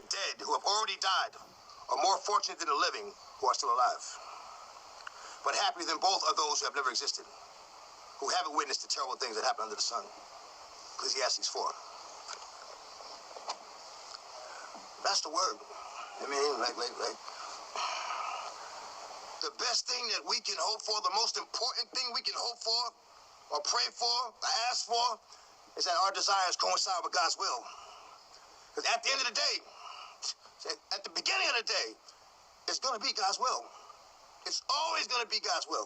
dead who have already died are more fortunate than the living who are still alive. But happier than both are those who have never existed, who haven't witnessed the terrible things that happen under the sun. Ecclesiastes 4. That's the word. I mean, like. The best thing that we can hope for, the most important thing we can hope for, or pray for, or ask for, is that our desires coincide with God's will. Because at the end of the day, at the beginning of the day, it's going to be God's will. It's always going to be God's will.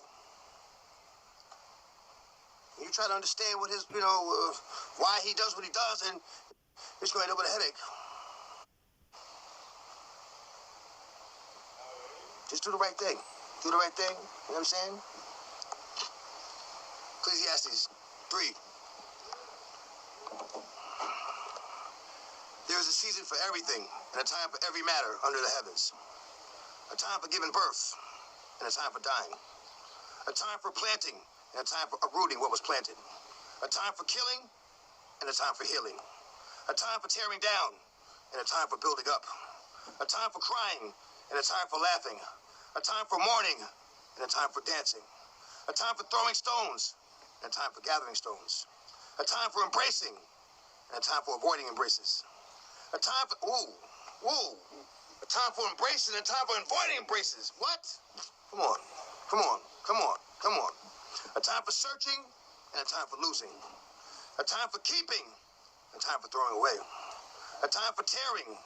And you try to understand what his, why he does what he does, and it's going to end up with a headache. Just do the right thing. Do the right thing. You know what I'm saying? Ecclesiastes 3. There is a season for everything, and a time for every matter under the heavens. A time for giving birth, and a time for dying. A time for planting, and a time for uprooting what was planted. A time for killing, and a time for healing. A time for tearing down, and a time for building up. A time for crying, and a time for laughing. A time for mourning, and a time for dancing. A time for throwing stones, and a time for gathering stones. A time for embracing, and a time for avoiding embraces. A time for, a time for embracing, and a time for avoiding embraces. What? Come on. A time for searching, and a time for losing. A time for keeping, and a time for throwing away. A time for tearing,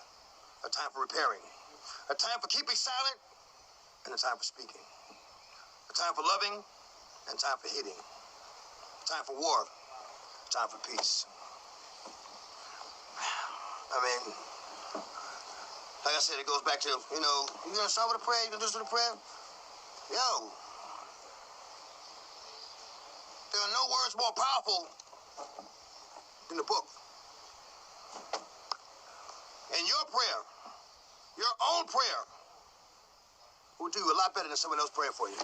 a time for repairing. A time for keeping silent, and a time for speaking. A time for loving, and a time for hating. A time for war, a time for peace. I mean, like I said, it goes back to, you're going to start with a prayer, you're going to do this with a prayer? Yo, there are no words more powerful than the book. And your prayer, your own prayer, will do a lot better than someone else praying for you.